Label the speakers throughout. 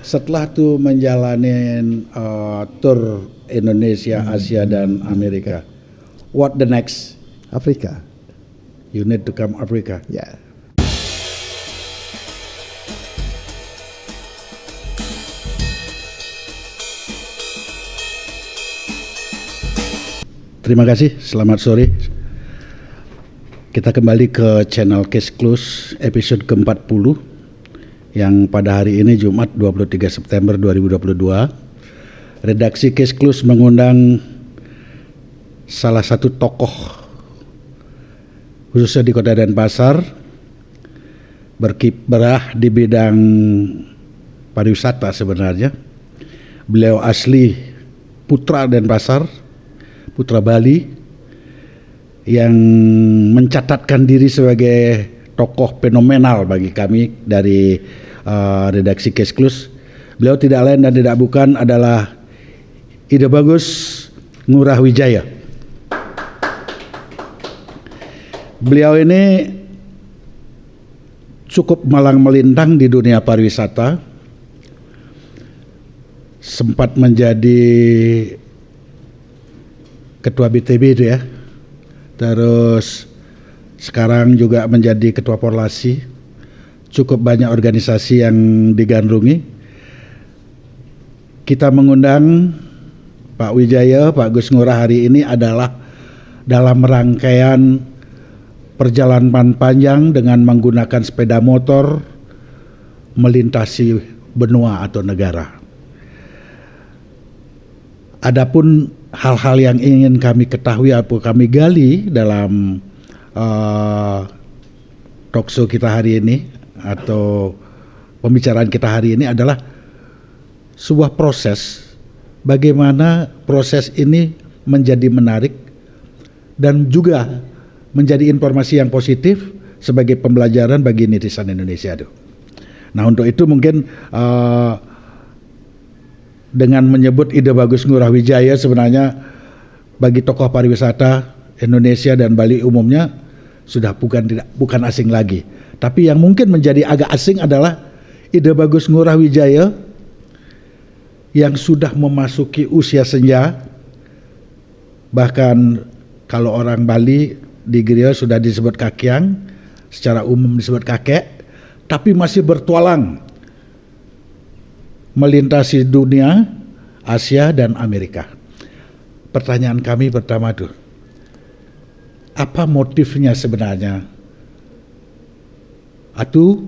Speaker 1: Setelah tuh menjalani tour Indonesia, Asia dan Amerika, what the next?
Speaker 2: Afrika.
Speaker 1: You need to come Africa.
Speaker 2: Ya.
Speaker 1: Terima kasih, selamat sore. Kita kembali ke channel Case Close episode ke-40 yang pada hari ini Jumat 23 September 2022. Redaksi Case Close mengundang salah satu tokoh khususnya di Kota Denpasar, berkiprah di bidang pariwisata sebenarnya. Beliau asli putra Denpasar, putra Bali, yang mencatatkan diri sebagai tokoh fenomenal bagi kami dari redaksi Case Close. Beliau tidak lain dan tidak bukan adalah Ide Bagus Ngurah Wijaya. Beliau ini cukup malang melintang di dunia pariwisata, sempat menjadi ketua BTB itu ya, terus sekarang juga menjadi ketua Porlasi. Cukup banyak organisasi yang digandrungi. Kita mengundang Pak Wijaya, Pak Gus Ngurah hari ini adalah dalam rangkaian perjalanan panjang dengan menggunakan sepeda motor melintasi benua atau negara. Adapun hal-hal yang ingin kami ketahui atau kami gali dalam talkshow kita hari ini atau pembicaraan kita hari ini adalah sebuah proses, bagaimana proses ini menjadi menarik dan juga menjadi informasi yang positif sebagai pembelajaran bagi netizen Indonesia. Nah, untuk itu mungkin dengan menyebut Ide Bagus Ngurah Wijaya sebenarnya bagi tokoh pariwisata Indonesia dan Bali umumnya sudah bukan asing lagi. Tapi yang mungkin menjadi agak asing adalah Ide Bagus Ngurah Wijaya yang sudah memasuki usia senja. Bahkan kalau orang Bali di Griya sudah disebut kakyang, secara umum disebut kakek, tapi masih bertualang melintasi dunia, Asia dan Amerika. Pertanyaan kami pertama tuh, apa motifnya sebenarnya Atu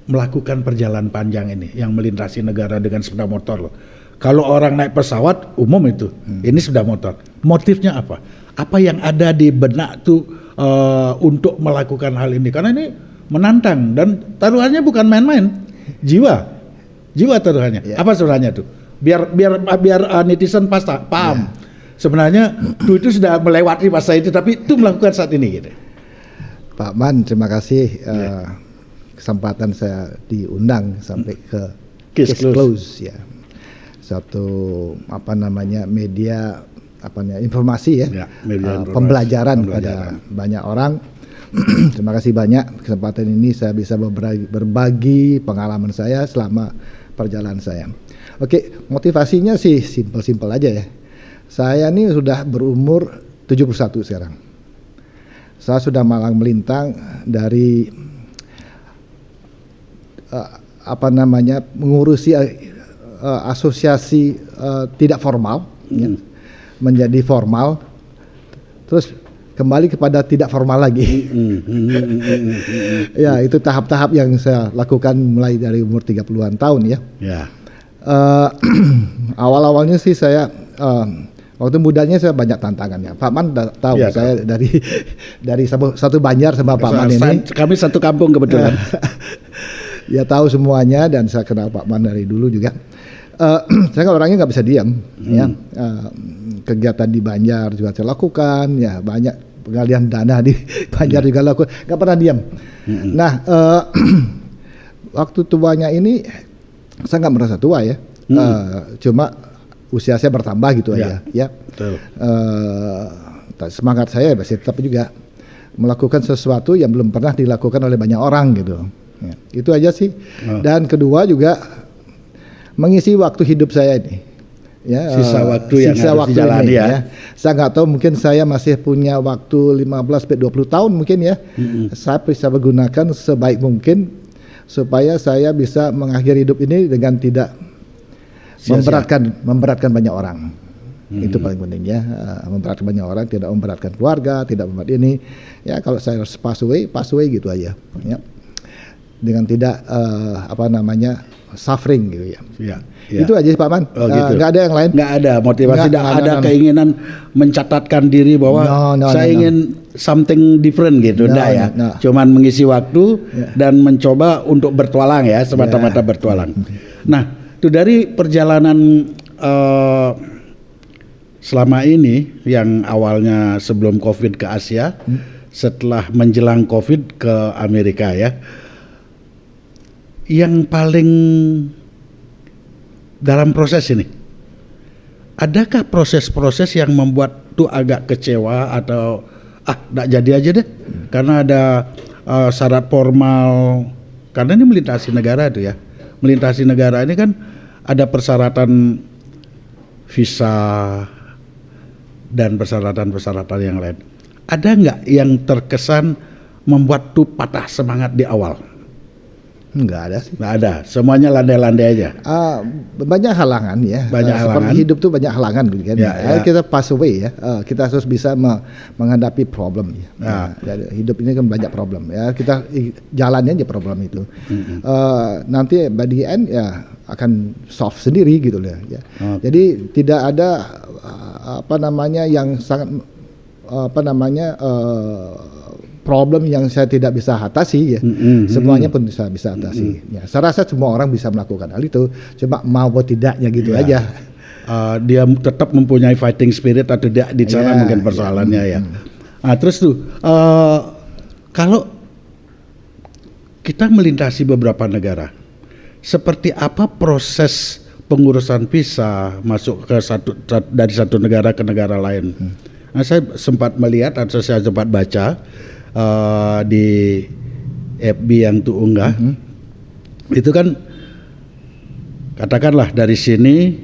Speaker 1: melakukan perjalanan panjang ini yang melintasi negara dengan sepeda motor loh. Kalau orang naik pesawat umum itu, ini sepeda motor. Motifnya apa? Apa yang ada di benak tuh untuk melakukan hal ini? Karena ini menantang dan taruhannya bukan main-main, jiwa taruhannya. Yeah. Apa sebenarnya tuh? Biar netizen paham. Yeah. Sebenarnya tuh itu sudah melewati masa itu, tapi itu melakukan saat ini gitu.
Speaker 2: Pak Man, terima kasih kesempatan saya diundang sampai ke Case Close ya. Satu media informasi ya, pembelajaran kepada banyak orang. Terima kasih banyak kesempatan ini saya bisa berbagi pengalaman saya selama perjalanan saya. Oke, motivasinya sih simpel aja ya. Saya ini sudah berumur 71 sekarang. Saya sudah malang melintang dari mengurusi asosiasi tidak formal ya, menjadi formal, terus kembali kepada tidak formal lagi. Ya, itu tahap-tahap yang saya lakukan mulai dari umur 30-an tahun ya. Yeah. Awal-awalnya sih saya waktu mudanya saya banyak tantangan ya. Pak Man tahu ya, saya dari satu Banjar sama Pak Man ini.
Speaker 1: Kami satu kampung kebetulan.
Speaker 2: Ya tahu semuanya dan saya kenal Pak Man dari dulu juga. Saya kan orangnya nggak bisa diam ya. Kegiatan di Banjar juga saya lakukan ya, banyak penggalian dana di Banjar juga lakukan, nggak pernah diam. Nah, waktu tuanya ini saya nggak merasa tua ya, cuma usia saya bertambah gitu aja ya. Semangat saya masih tetap juga melakukan sesuatu yang belum pernah dilakukan oleh banyak orang gitu. Ya, itu aja sih. Dan kedua juga mengisi waktu hidup saya ini. Ya,
Speaker 1: sisa waktu yang harus dijalani ya.
Speaker 2: Saya nggak tahu, mungkin saya masih punya waktu 15-20 tahun mungkin ya. Saya bisa menggunakan sebaik mungkin supaya saya bisa mengakhiri hidup ini dengan tidak memberatkan banyak orang. Itu paling penting ya, memberatkan banyak orang, tidak memberatkan keluarga, tidak memberat ini. Ya kalau saya harus pass away gitu aja. Ya. Dengan tidak suffering gitu ya. Ya. Itu aja Pak Man.
Speaker 1: Gitu.
Speaker 2: Nggak ada yang lain.
Speaker 1: Nggak ada motivasi, nggak ada keinginan mencatatkan diri bahwa saya ingin something different gitu, enggak ya. Cuman mengisi waktu dan mencoba untuk bertualang ya, semata-mata bertualang. Nah, itu dari perjalanan selama ini yang awalnya sebelum COVID ke Asia, setelah menjelang COVID ke Amerika ya. Yang paling dalam proses ini, adakah proses-proses yang membuat tuh agak kecewa atau nggak jadi aja deh karena ada syarat formal, karena ini melintasi negara tuh ya, melintasi negara ini kan ada persyaratan visa dan persyaratan-persyaratan yang lain. Ada nggak yang terkesan membuat tuh patah semangat di awal?
Speaker 2: Enggak ada sih.
Speaker 1: Enggak ada, semuanya landai-landai aja.
Speaker 2: Banyak halangan ya.
Speaker 1: Banyak halangan.
Speaker 2: Seperti hidup tuh banyak halangan gitu kan. Kita pass away ya. Kita harus bisa menghadapi problem ya. Hidup ini kan banyak problem ya. Kita jalannya aja problem itu. Nanti by the end ya akan solve sendiri gitu loh ya. Jadi tidak ada yang sangat problem yang saya tidak bisa atasi ya. Semuanya pun bisa atasi. Ya, saya rasa semua orang bisa melakukan hal itu, cuma mau atau tidaknya gitu aja.
Speaker 1: Dia tetap mempunyai fighting spirit atau tidak di sana mungkin persoalannya ya. Terus tuh kalau kita melintasi beberapa negara, seperti apa proses pengurusan visa masuk ke dari satu negara ke negara lain? Nah, saya sempat melihat atau saya sempat baca di FB yang tuh unggah, itu kan katakanlah dari sini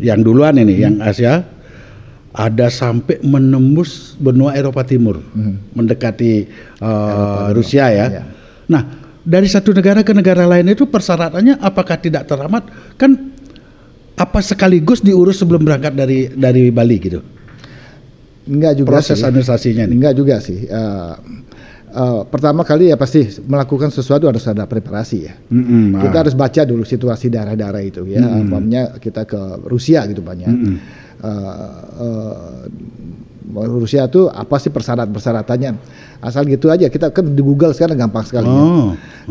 Speaker 1: yang duluan ini, yang Asia, ada sampai menembus benua Eropa Timur, mendekati Rusia ya. Nah, dari satu negara ke negara lain itu persyaratannya apakah tidak teramat? Kan apa sekaligus diurus sebelum berangkat dari Bali gitu?
Speaker 2: Enggak juga
Speaker 1: proses administrasinya nih.
Speaker 2: Enggak juga sih. Pertama kali ya pasti melakukan sesuatu harus ada preparasi ya. Kita harus baca dulu situasi daerah-daerah itu ya. Umpamanya kita ke Rusia gitu banyak. Rusia itu apa sih persyaratannya? Asal gitu aja, kita kan di Google sekarang gampang sekali.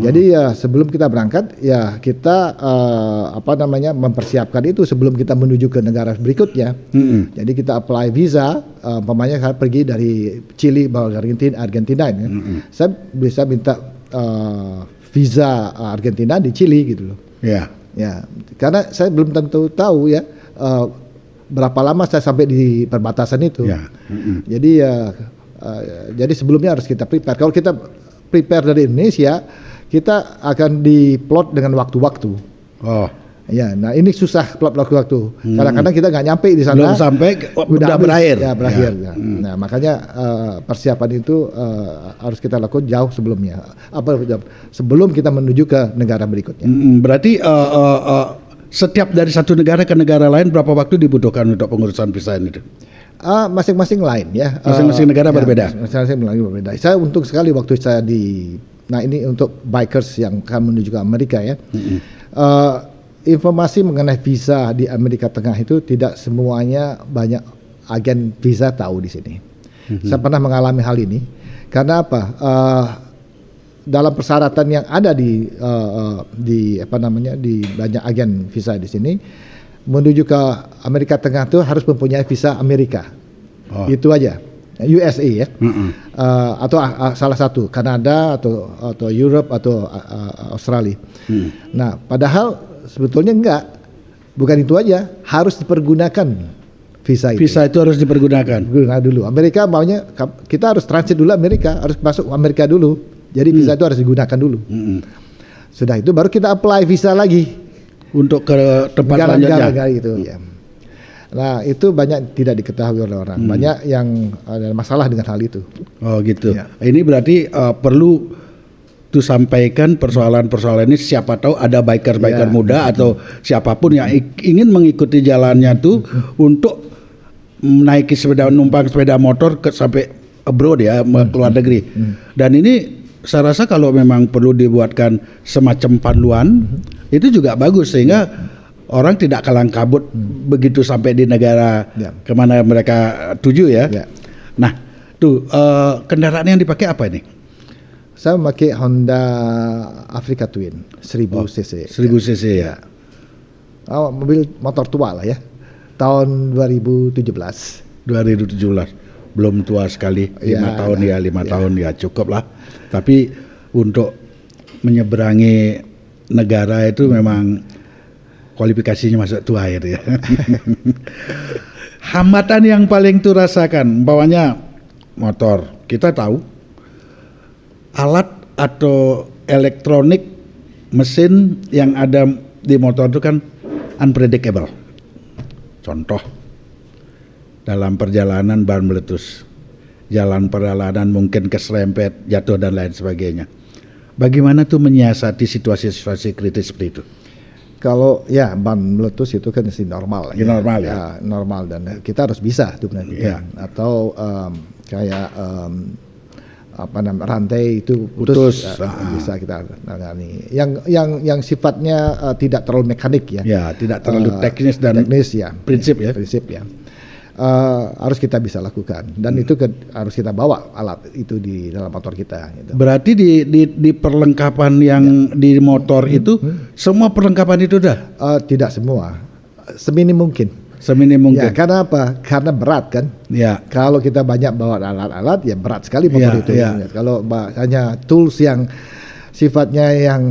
Speaker 2: Jadi ya sebelum kita berangkat ya kita mempersiapkan itu sebelum kita menuju ke negara berikutnya. Jadi kita apply visa, umpamanya pergi dari Chili bawa ke Argentina ya. Saya bisa minta visa Argentina di Chili gitu loh. Ya, karena saya belum tentu tahu ya berapa lama saya sampai di perbatasan itu. Jadi jadi sebelumnya harus kita prepare. Kalau kita prepare dari Indonesia, kita akan diplot dengan waktu-waktu. Ya, nah ini susah plot waktu-waktu. Kadang-kadang kita nggak nyampe di sana.
Speaker 1: Belum sampai udah berakhir.
Speaker 2: Ya berakhir. Nah makanya persiapan itu harus kita lakukan jauh sebelumnya. Sebelum kita menuju ke negara berikutnya.
Speaker 1: Berarti setiap dari satu negara ke negara lain berapa waktu dibutuhkan untuk pengurusan visa ini?
Speaker 2: Masing-masing lain ya.
Speaker 1: Masing-masing negara berbeda.
Speaker 2: Masing-masing negara berbeda. Saya untung sekali waktu saya nah ini untuk bikers yang akan menuju ke Amerika ya. Informasi mengenai visa di Amerika Tengah itu tidak semuanya banyak agen visa tahu di sini. Saya pernah mengalami hal ini. Karena apa? Dalam persyaratan yang ada di banyak agen visa di sini, menuju ke Amerika Tengah itu harus mempunyai visa Amerika. Itu aja. USA ya. Atau salah satu Kanada atau Europe atau Australia. Nah, padahal sebetulnya enggak. Bukan itu aja, harus dipergunakan visa itu.
Speaker 1: Visa itu harus dipergunakan.
Speaker 2: Dulu. Amerika maunya kita harus transit dulu Amerika, harus masuk Amerika dulu. Jadi visa itu harus digunakan dulu. Sudah itu baru kita apply visa lagi
Speaker 1: untuk ke tempat selanjutnya.
Speaker 2: negara gitu ya. Nah itu banyak tidak diketahui oleh orang, banyak yang ada masalah dengan hal itu.
Speaker 1: Oh gitu.
Speaker 2: Ya.
Speaker 1: Ini berarti perlu tuh sampaikan persoalan-persoalan ini, siapa tahu ada biker muda atau siapapun yang ingin mengikuti jalannya tuh untuk menaiki numpang sepeda motor sampai abroad ya, ke luar negeri. Dan ini saya rasa kalau memang perlu dibuatkan semacam panduan itu juga bagus, sehingga orang tidak kalang kabut begitu sampai di negara kemana mereka tuju ya. Nah tuh kendaraan yang dipakai apa ini?
Speaker 2: Saya memakai Honda Africa Twin 1000 cc.
Speaker 1: 1000 cc ya.
Speaker 2: Mobil motor tua lah ya. Tahun 2017.
Speaker 1: 2017. Belum tua sekali. 5 tahun ya, 5 tahun ya cukup lah. Tapi untuk menyeberangi negara itu memang kualifikasinya masuk tua itu ya. Hambatan yang paling tuh rasakan, umpamanya motor. Kita tahu alat atau elektronik mesin yang ada di motor itu kan unpredictable. Contoh, dalam perjalanan ban meletus, jalan perjalanan mungkin keserempet, jatuh dan lain sebagainya. Bagaimana tuh menyiasati situasi-situasi kritis seperti itu?
Speaker 2: Kalau ya ban meletus itu kan masih normal.
Speaker 1: Normal ya.
Speaker 2: Normal, dan kita harus bisa tuh benar. Atau kayak rantai itu putus, bisa kita tangani. Yang sifatnya tidak terlalu mekanik ya. Ya,
Speaker 1: tidak terlalu teknis
Speaker 2: ya.
Speaker 1: Prinsip ya.
Speaker 2: Harus kita bisa lakukan, dan itu harus kita bawa alat itu di dalam motor kita. Gitu.
Speaker 1: Berarti di perlengkapan yang di motor itu semua perlengkapan itu udah?
Speaker 2: Tidak semua, seminim mungkin. Ya, karena apa? Karena berat kan. Ya. Kalau kita banyak bawa alat-alat ya berat sekali motor itu. Ya. Kalau hanya tools yang sifatnya yang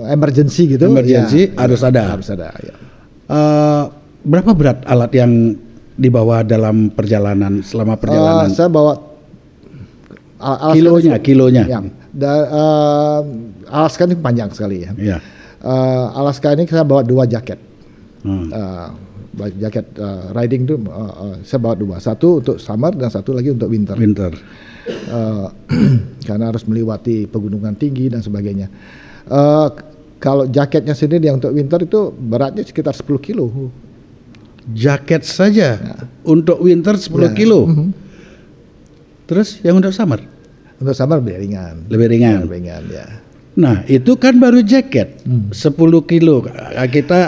Speaker 2: emergency gitu.
Speaker 1: Harus ada.
Speaker 2: Harus ada. Ya.
Speaker 1: Berapa berat alat yang dibawa dalam perjalanan selama perjalanan?
Speaker 2: Saya bawa
Speaker 1: kilonya.
Speaker 2: Ya. Alaska ini panjang sekali ya. Ya. Alaska ini saya bawa 2 jaket. Jaket riding itu saya bawa 2, satu untuk summer dan satu lagi untuk winter. Karena harus melewati pegunungan tinggi dan sebagainya. Kalau jaketnya sendiri yang untuk winter itu beratnya sekitar 10 kilo.
Speaker 1: Jaket saja untuk winter 10 kilo. Terus yang untuk summer?
Speaker 2: Untuk summer lebih ringan.
Speaker 1: Lebih ringan ya. Nah itu kan baru jaket 10 kilo. Kita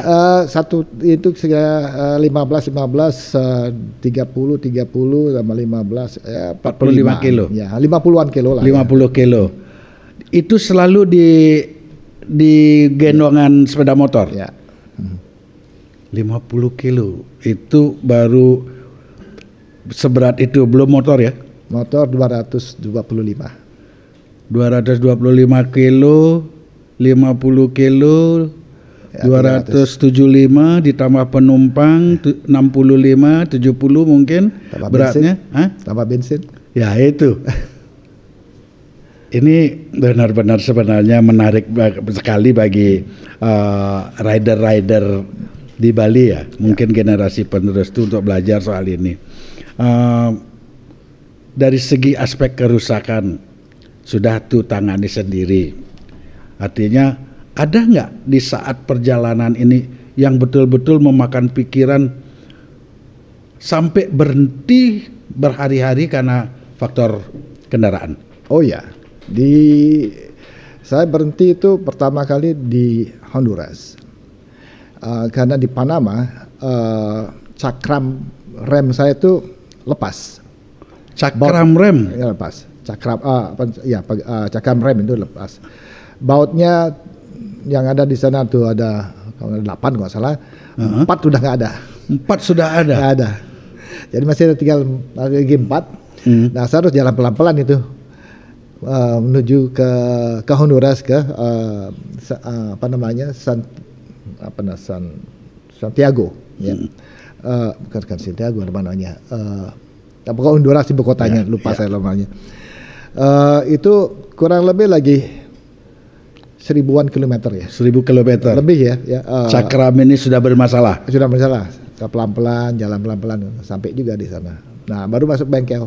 Speaker 2: satu itu 15 30 sama 15
Speaker 1: 45 kilo.
Speaker 2: Ya, 50-an kilo lah.
Speaker 1: 50 kilo. Itu selalu di gendongan sepeda motor.
Speaker 2: Ya.
Speaker 1: 50 kilo itu baru seberat itu, belum motor ya?
Speaker 2: Motor 225
Speaker 1: kilo, 50 kilo, ya, 275 ditambah penumpang 65, 70 mungkin tambah beratnya.
Speaker 2: Tambah bensin.
Speaker 1: Ya itu. Ini benar-benar sebenarnya menarik sekali bagi rider-rider di Bali ya. Mungkin generasi penerus itu untuk belajar soal ini. Dari segi aspek kerusakan sudah tuh tangani sendiri. Artinya ada nggak di saat perjalanan ini yang betul-betul memakan pikiran sampai berhenti berhari-hari karena faktor kendaraan?
Speaker 2: Oh ya, saya berhenti itu pertama kali di Honduras. Karena di Panama cakram rem saya itu lepas.
Speaker 1: Cakram rem?
Speaker 2: Ya, lepas. Cakram rem itu lepas. Bautnya yang ada di sana tuh ada 8 kalau nggak salah, 4 sudah nggak ada.
Speaker 1: 4 sudah ada?
Speaker 2: Nggak ada. Jadi masih ada tinggal lagi 4. Nah saya harus jalan pelan-pelan itu menuju ke Honduras Santiago. Ya. Bukan Santiago namanya. Pokoknya Honduras ibu kotanya, lupa saya namanya. Itu kurang lebih lagi 1000-an kilometer ya.
Speaker 1: 1000 kilometer.
Speaker 2: Lebih ya.
Speaker 1: Cakram ini sudah bermasalah.
Speaker 2: Sudah bermasalah. Pelan-pelan, jalan pelan-pelan sampai juga di sana. Nah, baru masuk bengkel.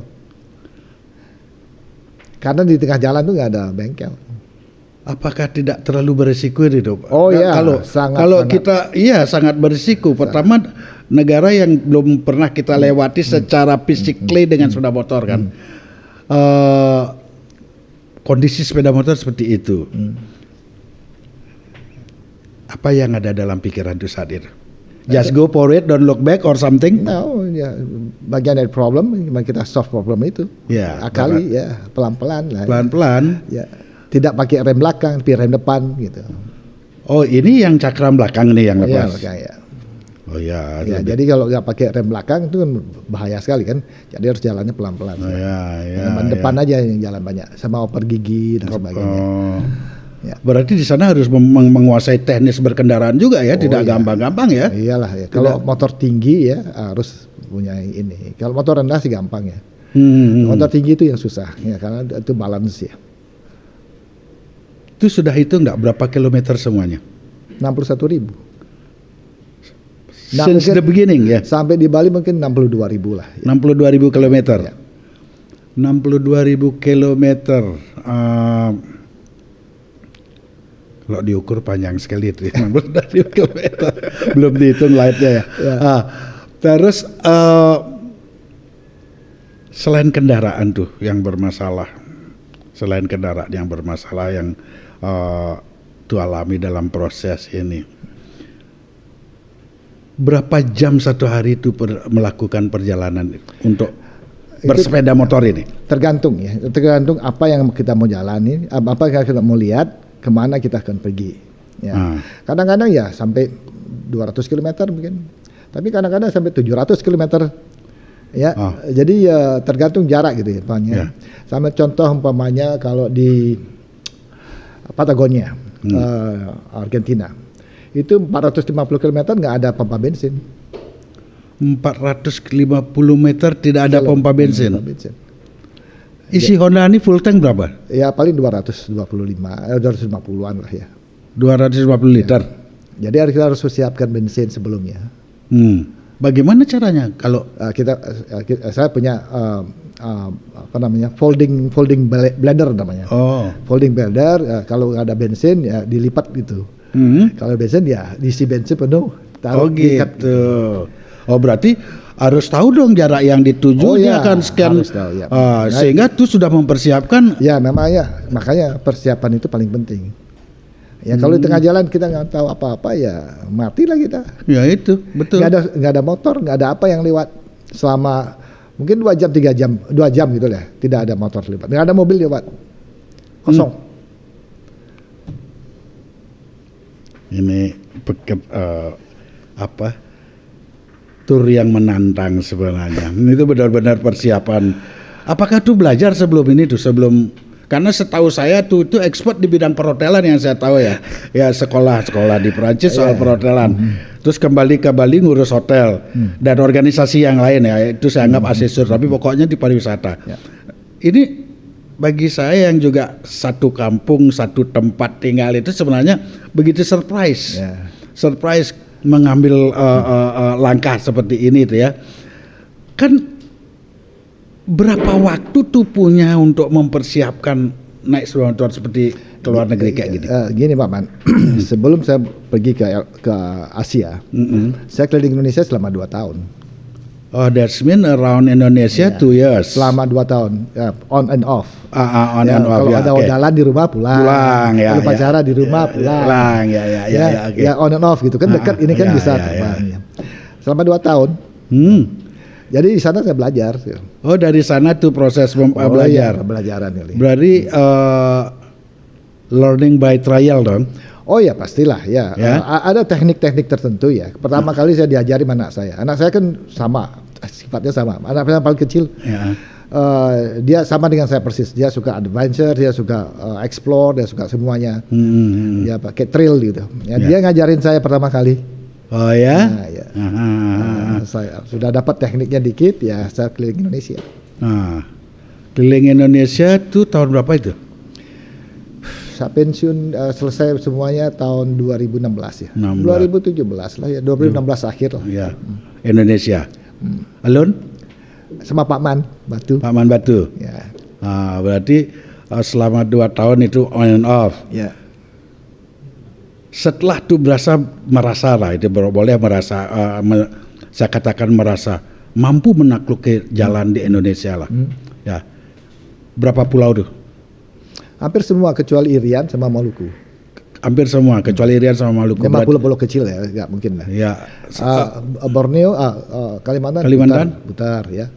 Speaker 2: Karena di tengah jalan tuh nggak ada bengkel.
Speaker 1: Apakah tidak terlalu berisiko itu, Pak?
Speaker 2: Oh iya,
Speaker 1: kalau kita sangat berisiko. Pertama, negara yang belum pernah kita lewati secara physically dengan sepeda motor kan. Kondisi sepeda motor seperti itu. Apa yang ada dalam pikiran itu saat itu? Just go for it, don't look back or something?
Speaker 2: No, ya bagian dari problem, gimana kita solve problem itu.
Speaker 1: Ya,
Speaker 2: akali ya, pelan-pelan lah.
Speaker 1: Pelan-pelan.
Speaker 2: Ya, tidak pakai rem belakang, tapi rem depan gitu.
Speaker 1: Oh, ini yang cakram belakang nih yang lepas.
Speaker 2: Ya, belakang, ya.
Speaker 1: Oh ya.
Speaker 2: Jadi kalau nggak pakai rem belakang itu kan bahaya sekali kan. Jadi harus jalannya pelan-pelan.
Speaker 1: Oh,
Speaker 2: depan aja yang jalan banyak, sama oper gigi dan sebagainya.
Speaker 1: Ya. Berarti di sana harus menguasai teknis berkendaraan juga ya, tidak gampang-gampang ya.
Speaker 2: Iyalah ya. Kalau motor tinggi ya harus punya ini. Kalau motor rendah sih gampang ya. Motor tinggi itu yang susah ya, karena itu balance ya.
Speaker 1: Itu sudah hitung nggak berapa kilometer semuanya?
Speaker 2: 61.000.
Speaker 1: Since the beginning ya.
Speaker 2: Sampai di Bali mungkin 62.000 lah. Ya.
Speaker 1: 62.000 kilometer. Ya. 62.000 kilometer. Kalau diukur panjang sekali itu ya, 62.000 kilometer. Belum dihitung lightnya ya. Terus selain kendaraan tuh yang bermasalah, yang tuh alami dalam proses ini, berapa jam satu hari itu melakukan perjalanan untuk bersepeda motor ini?
Speaker 2: Tergantung apa yang kita mau jalani, apa yang kita mau lihat, kemana kita akan pergi. Ya. Kadang-kadang ya sampai 200 km mungkin, tapi kadang-kadang sampai 700 km. Ya, jadi ya tergantung jarak gitu ya, Pak. Ya. Sama contoh umpamanya kalau di Patagonia, Argentina, itu 450 km nggak ada pompa bensin.
Speaker 1: 450 meter tidak ada pompa bensin. Isi Honda ini full tank berapa?
Speaker 2: Ya paling 250-an lah ya.
Speaker 1: 250 liter.
Speaker 2: Ya. Jadi kita harus siapkan bensin sebelumnya.
Speaker 1: Bagaimana caranya kalau
Speaker 2: saya punya folding bladder namanya. Folding bladder, kalau ada bensin ya dilipat gitu. Kalau bensin ya diisi bensin penuh.
Speaker 1: Gitu. Oh berarti harus tahu dong jarak yang dituju, dia akan scan, sehingga itu sudah mempersiapkan.
Speaker 2: Ya memang ya, makanya persiapan itu paling penting. Ya kalau di tengah jalan kita nggak tahu apa-apa ya matilah kita.
Speaker 1: Ya itu betul.
Speaker 2: Nggak ada motor, nggak ada apa yang lewat selama mungkin 2 jam 3 jam 2 jam gitu lah. Tidak ada motor lewat, nggak ada mobil lewat, kosong.
Speaker 1: Ini tur yang menantang sebenarnya. Itu benar-benar persiapan. Apakah tuh belajar sebelum ini tuh, karena setahu saya tuh itu expert di bidang perhotelan yang saya tahu ya. Ya sekolah di Perancis soal perhotelan. Terus kembali ke Bali ngurus hotel dan organisasi yang lain ya. Itu saya anggap asesor, tapi pokoknya di pariwisata. Ini bagi saya yang juga satu kampung, satu tempat tinggal itu sebenarnya begitu surprise. Surprise mengambil langkah seperti ini tuh ya. Kan berapa waktu tuh punya untuk mempersiapkan naik sepeda motor seperti ke luar negeri kayak gini?
Speaker 2: Gini Pak Man, sebelum saya pergi ke Asia, saya keliling Indonesia selama 2 tahun.
Speaker 1: Oh, that's mean around Indonesia 2 years.
Speaker 2: Selama 2 tahun, on and off.
Speaker 1: On and off.
Speaker 2: Kalau ada undangan di rumah pulang. Kalau pacara di rumah pulang. Ya on and off gitu kan, dekat ini kan bisa terbang. Selama 2 tahun. Jadi di sana saya belajar.
Speaker 1: Oh, dari sana tuh proses belajar.
Speaker 2: Iya, pembelajaran kali.
Speaker 1: Berarti learning by trial dong.
Speaker 2: Oh ya pastilah ya. Ada teknik-teknik tertentu ya. Pertama kali saya diajari anak saya. Anak saya kan sama, sifatnya sama. Anak saya paling kecil. Dia sama dengan saya persis. Dia suka adventure, dia suka explore, dia suka semuanya. Dia pakai trail gitu. Dia ngajarin saya pertama kali.
Speaker 1: Oh ya?
Speaker 2: Saya sudah dapat tekniknya dikit ya, saya keliling Indonesia.
Speaker 1: Keliling Indonesia tuh tahun berapa itu?
Speaker 2: saya pensiun selesai semuanya tahun 2016 ya.
Speaker 1: 16.
Speaker 2: 2017 lah ya, 2016 akhir lah.
Speaker 1: Ya. Indonesia. Alun?
Speaker 2: Sama Pak Man Batu.
Speaker 1: Pak Man Batu.
Speaker 2: Ya.
Speaker 1: Berarti selama 2 tahun itu on and off.
Speaker 2: Ya.
Speaker 1: Setelah itu merasa lah, itu boleh merasa, saya katakan merasa mampu menaklukkan jalan di Indonesia lah. Ya. Berapa pulau tuh?
Speaker 2: Hampir semua kecuali Irian sama Maluku.
Speaker 1: Hampir semua kecuali Irian sama Maluku.
Speaker 2: 50 pulau kecil ya, nggak mungkin lah.
Speaker 1: Ya.
Speaker 2: Borneo, Kalimantan, putar ya.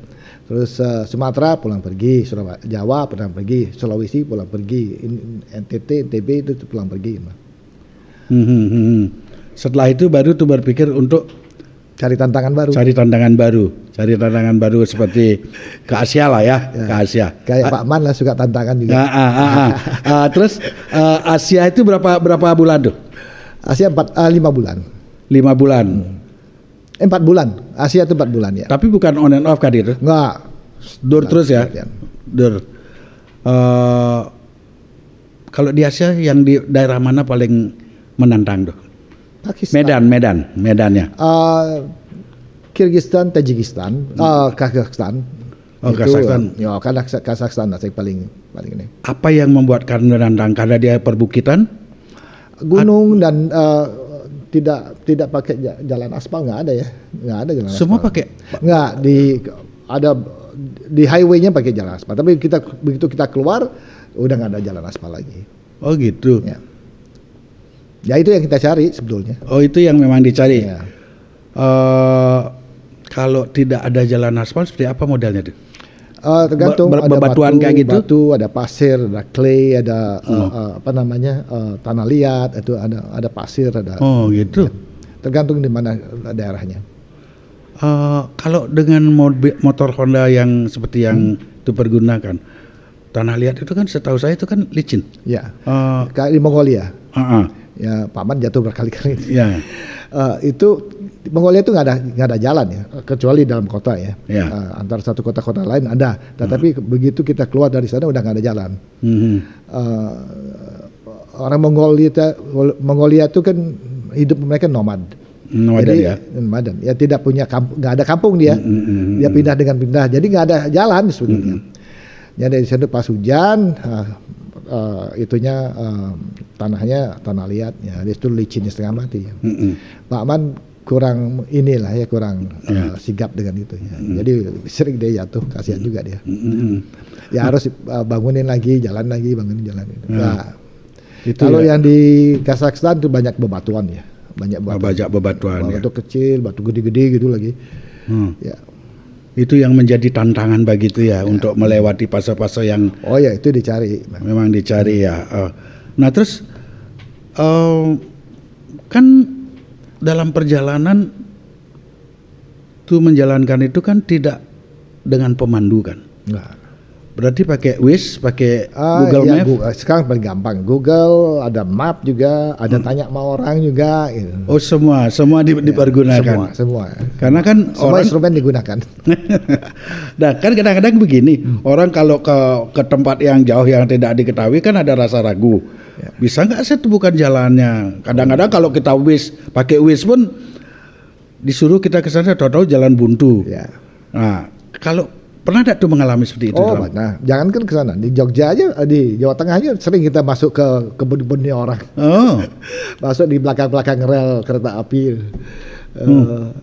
Speaker 2: Terus Sumatera pulang pergi, Jawa pulang pergi, Sulawesi pulang pergi, NTB itu pulang pergi.
Speaker 1: Setelah itu baru tuh berpikir untuk
Speaker 2: cari tantangan baru seperti
Speaker 1: ke Asia lah ya, ke Asia.
Speaker 2: Kayak Pak Man lah suka tantangan juga.
Speaker 1: Terus Asia itu berapa bulan tuh?
Speaker 2: Asia 5 bulan.
Speaker 1: 5 bulan.
Speaker 2: 4 bulan. Asia itu 4 bulan ya.
Speaker 1: Tapi bukan on and off kan itu?
Speaker 2: Enggak.
Speaker 1: Dur terus ya. Dur. Kalau di Asia yang di daerah mana paling menantang tuh?
Speaker 2: Pakistan.
Speaker 1: Medannya.
Speaker 2: Kyrgyzstan, Tajikistan, Kazakhstan.
Speaker 1: Kazakhstan.
Speaker 2: Ya, Kazakhstan saya paling ini.
Speaker 1: Apa yang membuat karena menantang? Karena dia perbukitan,
Speaker 2: gunung dan tidak pakai jalan aspal, nggak ada ya, nggak ada jalan.
Speaker 1: Semua
Speaker 2: aspal.
Speaker 1: pakai?
Speaker 2: Nggak, di highway-nya pakai jalan aspal. Tapi begitu kita keluar udah nggak ada jalan aspal lagi.
Speaker 1: Oh gitu.
Speaker 2: Ya itu yang kita cari sebetulnya.
Speaker 1: Oh itu yang memang dicari.
Speaker 2: Ya.
Speaker 1: Kalau tidak ada jalan aspal seperti apa modelnya tuh?
Speaker 2: Tergantung ada
Speaker 1: bebatuan kayak gitu.
Speaker 2: Batu, ada pasir, ada clay, ada tanah liat, itu ada pasir, ada.
Speaker 1: Oh gitu.
Speaker 2: Ya. Tergantung di mana daerahnya.
Speaker 1: Kalau dengan motor Honda yang seperti yang itu pergunakan, tanah liat itu kan setahu saya itu kan licin.
Speaker 2: Ya. Kayak di Mongolia. Ya Pak Man jatuh berkali-kali.
Speaker 1: Ya.
Speaker 2: Itu di Mongolia itu nggak ada jalan ya, kecuali dalam kota ya. Antara satu kota lain ada, tetapi begitu kita keluar dari sana udah nggak ada jalan. Orang Mongolia itu kan hidup mereka nomad. Nomaden ya, tidak punya nggak ada kampung dia. Dia pindah, jadi nggak ada jalan sebetulnya. Ya dari sana pas hujan, tanahnya tanah liat ya, itu licinnya setengah mati ya. Pak Man kurang sigap dengan itu ya. Jadi sering dia jatuh, kasihan juga dia. Ya harus bangunin lagi jalan. Nah, kalau yang di Kazakhstan itu banyak bebatuan ya, banyak bebatuan batu kecil, batu gede-gede gitu lagi. Ya.
Speaker 1: Itu yang menjadi tantangan begitu ya, untuk melewati fase-fase yang
Speaker 2: itu dicari.
Speaker 1: Memang dicari ya. Nah terus kan dalam perjalanan tuh menjalankan itu kan tidak dengan pemandu kan?
Speaker 2: Nah.
Speaker 1: Berarti pakai Waze, pakai Google Maps.
Speaker 2: Sekarang paling gampang. Google, ada map juga, ada tanya sama orang juga. Gitu.
Speaker 1: Oh semua dipergunakan.
Speaker 2: Semua.
Speaker 1: Karena kan
Speaker 2: semua instrumen digunakan.
Speaker 1: Nah kan kadang-kadang begini, orang kalau ke tempat yang jauh yang tidak diketahui kan ada rasa ragu. Ya. Bisa nggak saya temukan jalannya? Kadang-kadang kalau kita pakai Waze pun disuruh kita ke sana, tahu-tahu jalan buntu. Ya. Nah kalau pernah tidak tuh mengalami seperti itu?
Speaker 2: Nah, jangan kan ke sana. Di Jogja aja, di Jawa Tengah aja sering kita masuk ke kebun-kebunnya orang. Masuk di belakang-belakang rel kereta api.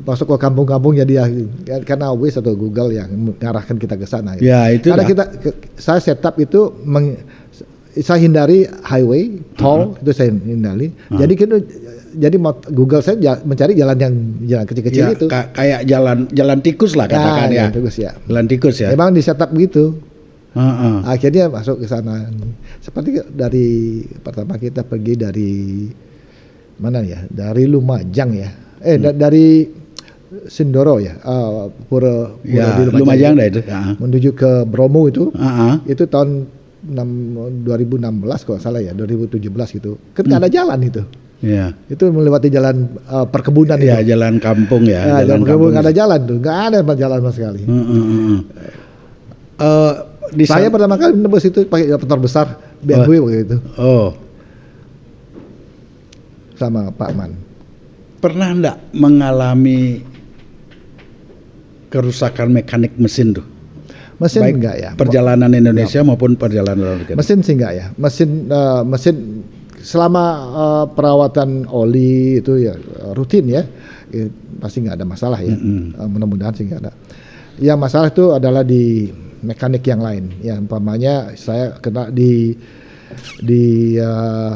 Speaker 2: Masuk ke kampung-kampung jadi karena Waze atau Google yang mengarahkan kita ke sana.
Speaker 1: Ya, itu.
Speaker 2: Karena saya setup itu saya hindari highway, tol itu saya hindari. Jadi Google saya mencari jalan kecil-kecil ya, itu.
Speaker 1: Kayak jalan tikus lah katakan ya. Jalan tikus ya.
Speaker 2: Memang di setup begitu. Akhirnya masuk ke sana. Seperti dari pertama kita pergi dari mana ya? Dari Lumajang ya. Dari Sindoro ya. Pura di
Speaker 1: Lumajang dah itu.
Speaker 2: Menuju ke Bromo itu. Itu tahun 2016 kalau salah ya, 2017 gitu. Kan nggak ada jalan itu.
Speaker 1: Ya.
Speaker 2: Itu melewati jalan perkebunan
Speaker 1: ya, itu. Jalan kampung ya.
Speaker 2: Jalan kampung nggak ada jalan tuh, nggak ada jalan sama sekali. Saya pertama kali nembus itu pakai motor besar BMW waktu itu. sama Pak Man.
Speaker 1: Pernah enggak mengalami kerusakan mekanik mesin tuh?
Speaker 2: Mesin
Speaker 1: Baik
Speaker 2: enggak ya.
Speaker 1: perjalanan Indonesia maupun perjalanan luar negeri.
Speaker 2: Mesin sih enggak ya. Mesin selama perawatan oli itu ya rutin ya, pasti nggak ada masalah ya. Mudah-mudahan sih nggak ada. Yang masalah itu adalah di mekanik yang lain. Ya umpamanya saya kena di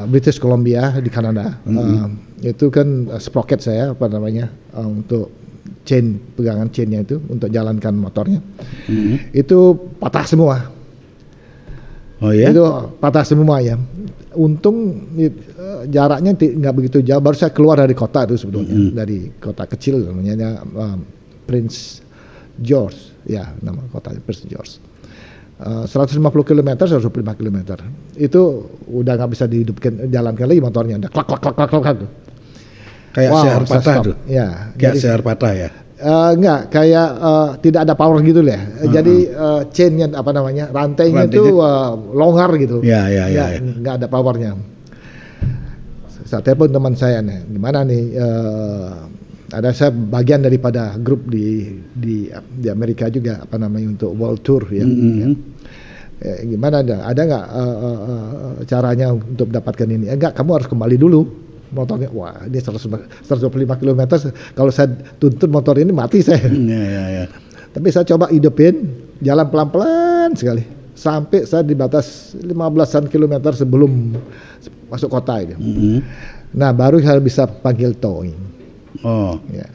Speaker 2: British Columbia di Kanada. Itu kan sprocket saya untuk chain, pegangan chainnya itu untuk jalankan motornya. Itu patah semua.
Speaker 1: Oh ya?
Speaker 2: Itu patah semua ya. Untung jaraknya nggak begitu jauh. Baru saya keluar dari kota itu sebetulnya, dari kota kecil namanya Prince George, ya nama kotanya Prince George. 150 km, 125 km. Itu udah nggak bisa dihidupkan, jalankan lagi motornya. Udah klak klak klak klak klak.
Speaker 1: Kayak sehar patah tuh.
Speaker 2: Ya.
Speaker 1: Kayak sehar patah ya.
Speaker 2: Enggak, kayak tidak ada power gitu ya. Jadi chainnya rantainya itu longgar gitu.
Speaker 1: Ya.
Speaker 2: Enggak ada powernya. Saya telepon teman saya nih, gimana nih? Ada saya bagian daripada grup di Amerika juga untuk World Tour ya. Gimana ada nggak caranya untuk mendapatkan ini? Enggak, kamu harus kembali dulu. Motornya, wah ini 125 km, kalau saya tuntut motor ini mati saya.
Speaker 1: Ya.
Speaker 2: Tapi saya coba hidupin, jalan pelan-pelan sekali, sampai saya di batas 15-an kilometer sebelum masuk kota itu. Nah baru saya bisa panggil towing.
Speaker 1: Oh,
Speaker 2: ya.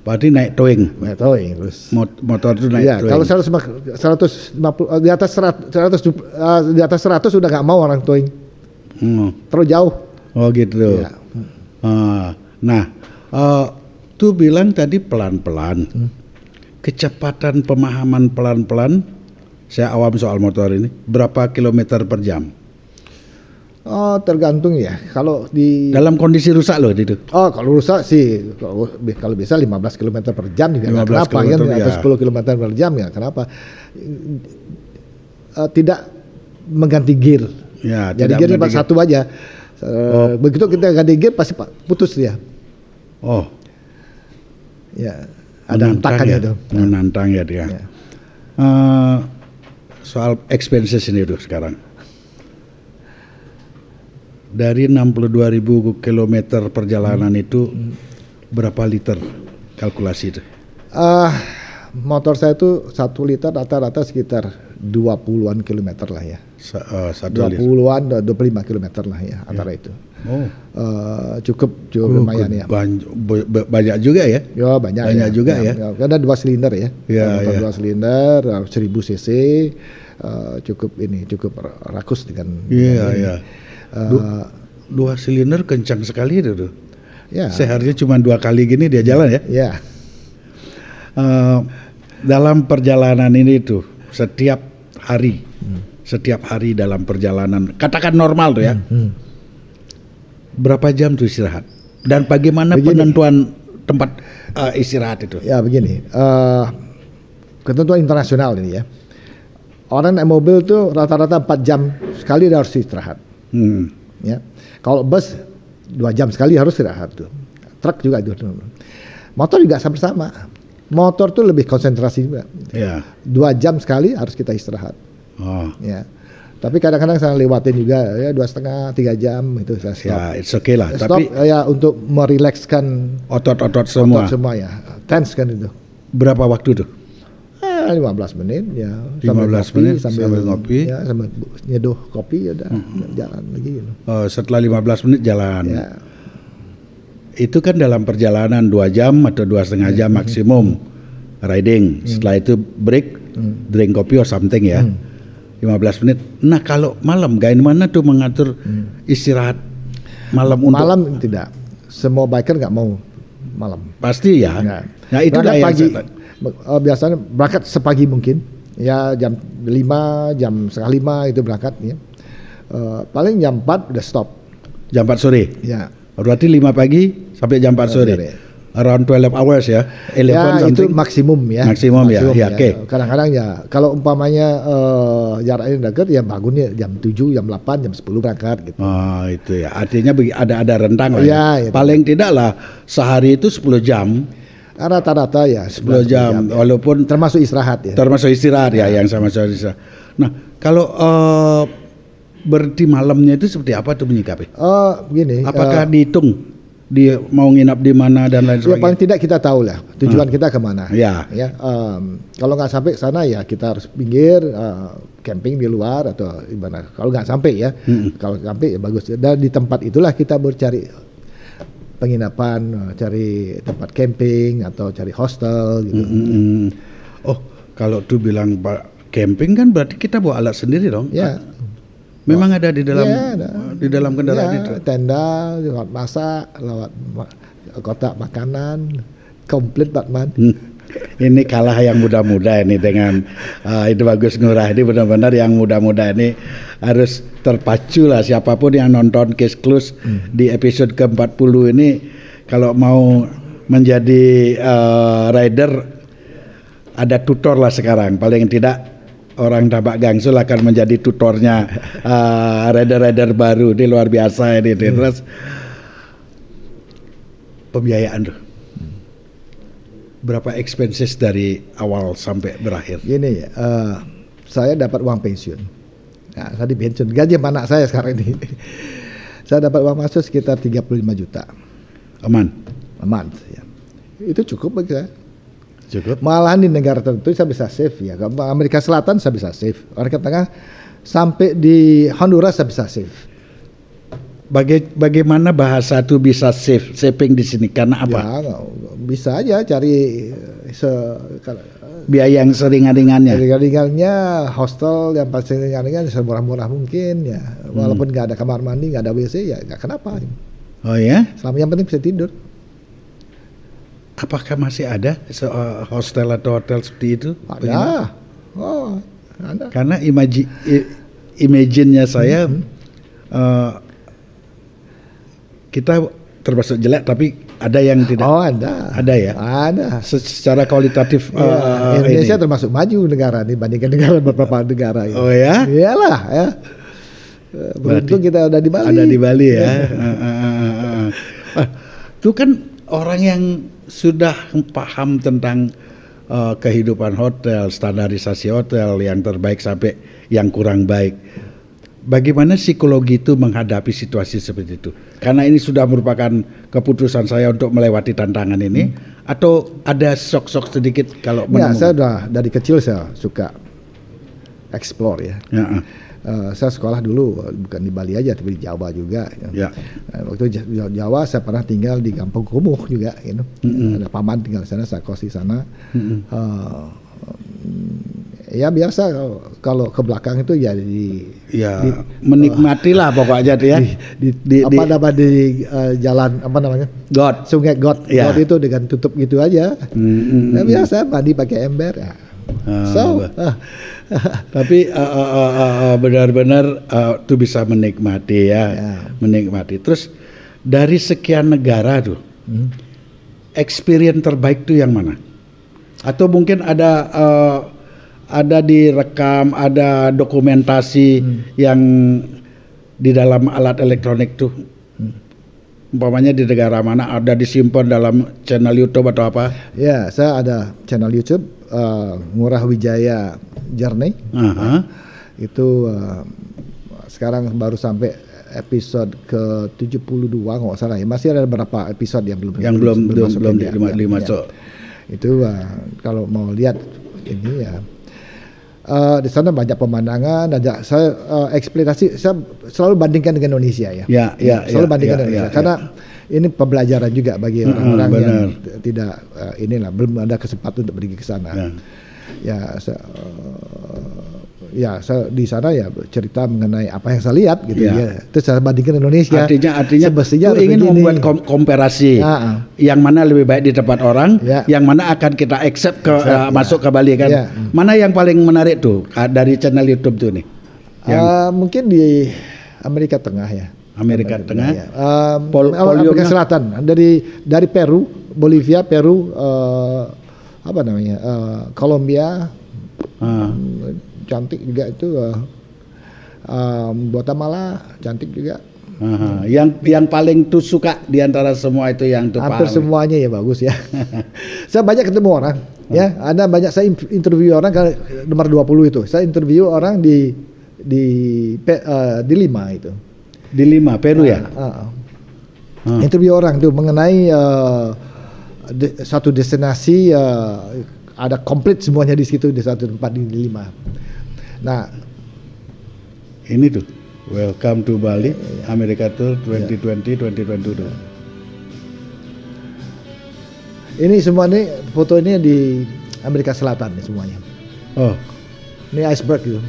Speaker 1: Berarti naik towing.
Speaker 2: Naik towing terus.
Speaker 1: Motor itu naik
Speaker 2: ya,
Speaker 1: towing.
Speaker 2: Kalau 150 di atas 100 sudah nggak mau orang towing. Terlalu jauh.
Speaker 1: Oh gitu.
Speaker 2: Ya.
Speaker 1: Tuh bilang tadi pelan-pelan. Kecepatan pemahaman pelan-pelan, saya awam soal motor ini, berapa kilometer per jam?
Speaker 2: Oh, tergantung ya. Kalau di
Speaker 1: dalam kondisi rusak loh itu.
Speaker 2: Oh, kalau rusak sih kalau bisa 15 km per jam juga. Kenapa ya? Atau 10 km per jam ya? Kenapa? Tidak mengganti gear.
Speaker 1: Ya,
Speaker 2: jadi gear cuma satu aja. Begitu kita ganti gear pasti putus dia.
Speaker 1: Oh.
Speaker 2: Ya, ada hentakannya itu.
Speaker 1: Menantang ya dia. Ya. Soal expenses ini tuh sekarang. Dari 62.000 km perjalanan itu berapa liter kalkulasi itu?
Speaker 2: Motor saya itu 1 liter rata-rata sekitar 20-an kilometer lah ya. 20-an, 25 kilometer lah ya antara itu.
Speaker 1: Oh.
Speaker 2: Cukup lumayan ya.
Speaker 1: Banyak juga ya?
Speaker 2: Ya banyak
Speaker 1: juga ya.
Speaker 2: Karena 2 silinder ya.
Speaker 1: Ya.
Speaker 2: 2 silinder, 1000 cc, cukup rakus dengan.
Speaker 1: Iya. 2 silinder kencang sekali itu tuh.
Speaker 2: Ya.
Speaker 1: Seharusnya cuma 2 kali gini dia jalan ya?
Speaker 2: Ya.
Speaker 1: Dalam perjalanan ini tuh setiap hari dalam perjalanan katakan normal tuh ya, berapa jam tuh istirahat dan bagaimana penentuan tempat istirahat itu?
Speaker 2: Ya begini, ketentuan internasional ini ya, orang naik mobil tuh rata-rata 4 jam sekali dia harus istirahat. Ya, kalau bus 2 jam sekali harus istirahat tuh, truk juga itu, motor juga sama. Motor tuh lebih konsentrasi juga.
Speaker 1: Ya.
Speaker 2: 2 jam sekali harus kita istirahat.
Speaker 1: Oh.
Speaker 2: Ya. Tapi kadang-kadang saya lewatin juga ya 2,5, 3 jam itu saya stop.
Speaker 1: Ya, it's okay lah.
Speaker 2: Stop
Speaker 1: tapi
Speaker 2: ya untuk merilekskan
Speaker 1: otot-otot semua.
Speaker 2: Otot semua ya. Tense kan itu.
Speaker 1: Berapa waktu tuh?
Speaker 2: 15 menit ya.
Speaker 1: 15 menit sambil ngopi.
Speaker 2: Ya, sambil nyeduh kopi ya udah jalan lagi gitu.
Speaker 1: Setelah 15 menit jalan.
Speaker 2: Ya.
Speaker 1: Itu kan dalam perjalanan 2 jam atau 2,5 jam maksimum riding. Setelah itu break, drink kopi or something ya. 15 menit. Nah kalau malam, gimana tuh mengatur istirahat malam untuk?
Speaker 2: Malam tidak. Semua biker nggak mau malam.
Speaker 1: Pasti ya.
Speaker 2: Nggak.
Speaker 1: Nah itu
Speaker 2: pagi. Biasanya berangkat sepagi mungkin. Ya jam 5, jam setengah 5 itu berangkat ya. Paling jam 4 udah stop.
Speaker 1: Jam 4 sore?
Speaker 2: Ya.
Speaker 1: Berarti 5 pagi sampai jam 4 sore. around 12 hours ya, 11
Speaker 2: Ya itu
Speaker 1: something.
Speaker 2: maksimum ya.
Speaker 1: Maksimum ya, oke.
Speaker 2: Kadang-kadang ya kalau umpamanya jaraknya dekat ya bangunnya jam 7, jam 8, jam 10 berangkat gitu.
Speaker 1: Oh itu ya, artinya ada rentang lah
Speaker 2: Ya,
Speaker 1: ya.
Speaker 2: itu.
Speaker 1: Paling tidak lah sehari itu 10 jam.
Speaker 2: Rata-rata ya
Speaker 1: 10 jam,
Speaker 2: ya.
Speaker 1: walaupun
Speaker 2: Termasuk istirahat ya.
Speaker 1: termasuk istirahat ya, yang sama istirahat. Nah kalau berarti malamnya itu seperti apa tuh menyikapi?
Speaker 2: Begini.
Speaker 1: Apakah dihitung dia mau nginap di mana dan lain
Speaker 2: Ya
Speaker 1: sebagainya?
Speaker 2: paling tidak kita tahu lah tujuan kita kemana.
Speaker 1: Ya.
Speaker 2: Kalau nggak sampai sana ya kita harus pinggir camping di luar atau gimana. Kalau nggak sampai ya, kalau sampai ya bagus. Dan di tempat itulah kita bercari penginapan, cari tempat camping atau cari hostel gitu.
Speaker 1: Oh kalau tuh bilang Pak camping kan berarti kita bawa alat sendiri dong?
Speaker 2: Ya.
Speaker 1: Memang ada di dalam
Speaker 2: Ya, ada.
Speaker 1: di dalam kendaraan
Speaker 2: Ya,
Speaker 1: itu.
Speaker 2: tenda, lewat masak, lewat kotak makanan, komplit Batman.
Speaker 1: Ini kalah yang muda-muda ini dengan itu bagus Ngurah, ini benar-benar yang muda-muda ini harus terpacu lah, siapapun yang nonton Case Close di episode ke-40 ini kalau mau menjadi rider ada tutor lah sekarang, paling tidak orang Dabak Gangsul akan menjadi tutornya rider-rider baru. Ini luar biasa ini. Terus pembiayaan tuh berapa expenses dari awal sampai berakhir?
Speaker 2: Gini, saya dapat uang pensiun. Nah, saya dipensiun, gaji sama anak saya sekarang ini. Saya dapat uang masuk sekitar 35 juta.
Speaker 1: Aman?
Speaker 2: Aman ya. Itu cukup bagi saya.
Speaker 1: Cukup?
Speaker 2: Malahan di negara tertentu saya bisa save ya. Amerika Selatan saya bisa save. Amerika Tengah sampai di Honduras saya bisa save.
Speaker 1: Bagaimana bahasa itu bisa saving di sini? Karena apa?
Speaker 2: Ya, bisa aja cari
Speaker 1: biaya yang seringan-ringannya.
Speaker 2: Ringan-ringannya hostel yang pasti ringan-ringan semurah-murah mungkin ya. Walaupun nggak ada kamar mandi, nggak ada WC ya nggak kenapa.
Speaker 1: Oh ya?
Speaker 2: Selama yang penting bisa tidur.
Speaker 1: Apakah masih ada hostel atau hotel seperti itu?
Speaker 2: Ada. Oh, ada.
Speaker 1: Karena imagine-nya saya kita termasuk jelek tapi ada yang tidak.
Speaker 2: Oh, ada.
Speaker 1: Ada ya?
Speaker 2: Ada.
Speaker 1: Secara kualitatif
Speaker 2: Indonesia
Speaker 1: ini.
Speaker 2: termasuk maju negara dibandingkan negara beberapa negara. Ya.
Speaker 1: Oh ya?
Speaker 2: Iyalah ya. Beruntung kita ada di Bali.
Speaker 1: Ada di Bali ya. Itu kan orang yang sudah paham tentang kehidupan hotel, standarisasi hotel yang terbaik sampai yang kurang baik. Bagaimana psikologi itu menghadapi situasi seperti itu? Karena ini sudah merupakan keputusan saya untuk melewati tantangan ini, atau ada shock-shock sedikit kalau
Speaker 2: Ya, saya udah dari kecil saya suka explore ya. Saya sekolah dulu bukan di Bali aja tapi di Jawa juga.
Speaker 1: Ya.
Speaker 2: Waktu Jawa saya pernah tinggal di Kampung Kumuh juga, gitu. Ada paman tinggal di sana, saya kos di sana. Ya biasa kalau ke belakang itu ya
Speaker 1: menikmatilah pokoknya tuh ya.
Speaker 2: Di jalan apa namanya?
Speaker 1: God.
Speaker 2: Sungai God.
Speaker 1: Ya.
Speaker 2: God itu dengan tutup gitu aja. Ya, biasa mandi pakai ember ya.
Speaker 1: Tapi benar-benar tuh bisa menikmati ya. Menikmati. Terus dari sekian negara tuh, experience terbaik tuh yang mana? Atau mungkin ada direkam, ada dokumentasi yang di dalam alat elektronik tuh. Umpamanya di negara mana ada disimpan dalam channel YouTube atau apa?
Speaker 2: Ya, saya ada channel YouTube Ngurah Wijaya Journey. Itu sekarang baru sampai episode ke-72 nggak salah ya. Masih ada beberapa episode yang belum
Speaker 1: masuk.
Speaker 2: Itu kalau mau lihat ini ya. Di sana banyak pemandangan, ada saya eksploitasi, saya selalu bandingkan dengan Indonesia ya. Selalu bandingkan dengan Indonesia karena ini pembelajaran juga bagi orang-orang yang tidak belum ada kesempatan untuk pergi ke sana. Saya di sana ya cerita mengenai apa yang saya lihat gitu ya. Terus saya bandingkan Indonesia.
Speaker 1: Artinya itu ingin membuat komparasi yang mana lebih baik di tempat orang, yang mana akan kita accept masuk ke Bali kan. Mana yang paling menarik tuh dari channel YouTube tuh nih?
Speaker 2: Mungkin di Amerika Tengah ya.
Speaker 1: Amerika Tengah.
Speaker 2: Amerika Selatan dari Peru Bolivia, Peru, apa namanya, Kolombia, cantik juga itu, Guatemala cantik juga.
Speaker 1: Yang paling tuh suka di antara semua itu yang tuh
Speaker 2: hampir semuanya ya bagus ya. Saya banyak ketemu orang, ya. Ada banyak saya interview orang kan nomor 20 itu. Saya interview orang di Lima itu.
Speaker 1: Di Lima, Peru ya?
Speaker 2: Interview orang tuh mengenai satu destinasi, ada komplit semuanya di situ di satu tempat di Lima. Nah,
Speaker 1: ini tuh Welcome to Bali, America Tour 2020-2022.
Speaker 2: Ini semua nih foto ini di Amerika Selatan nih semuanya.
Speaker 1: Oh,
Speaker 2: ini iceberg gitu.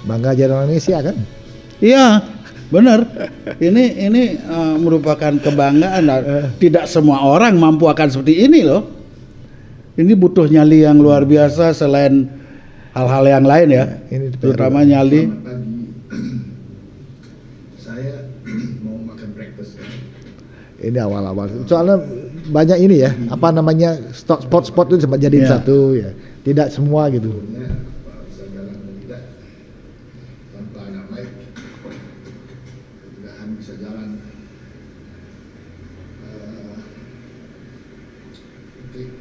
Speaker 2: Bangga jadi orang Indonesia kan?
Speaker 1: Iya, benar. Ini merupakan kebanggaan. Tidak semua orang mampu akan seperti ini loh. Ini butuh nyali yang luar biasa selain hal-hal yang lain ya. Ini terutama nyali.
Speaker 2: Saya mau makan breakfast. Ini awal-awal. Soalnya banyak ini ya, apa namanya, spot-spot itu sempat jadiin satu ya. Tidak semua gitu. Bisa jalan.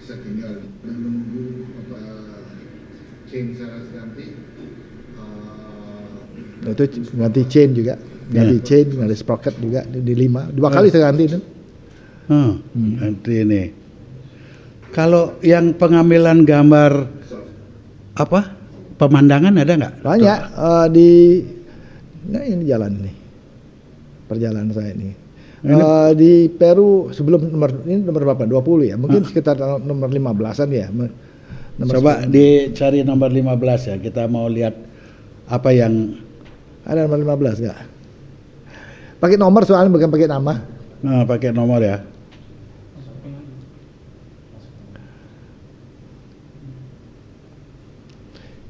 Speaker 2: Saya tinggal menunggu chain saya ganti. Itu ganti chain juga, ganti chain, ganti sprocket juga di Lima. 2 kali saya ganti itu.
Speaker 1: Nanti ini. Kalau yang pengambilan gambar apa? Pemandangan ada nggak?
Speaker 2: Banyak nah ini jalan nih. Perjalanan saya ini. Di Peru sebelum nomor berapa? 20 ya. Mungkin sekitar nomor 15-an ya.
Speaker 1: Coba 10. Dicari nomor 15 ya. Kita mau lihat apa yang
Speaker 2: ada nomor 15 enggak? Pakai nomor soalnya bukan pakai nama.
Speaker 1: Nah, pakai nomor ya.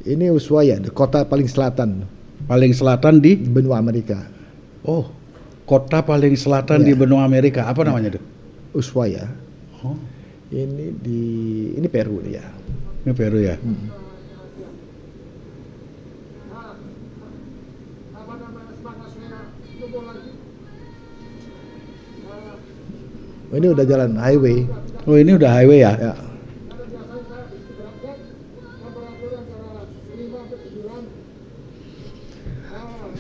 Speaker 2: Ini Ushuaia, kota paling selatan.
Speaker 1: Paling selatan di
Speaker 2: benua Amerika.
Speaker 1: Oh, kota paling selatan di benua Amerika. Apa namanya tuh?
Speaker 2: Ushuaia. Oh. Ini Peru ya.
Speaker 1: Ini Peru ya.
Speaker 2: Ini udah jalan highway.
Speaker 1: Oh, ini udah highway ya? Ya.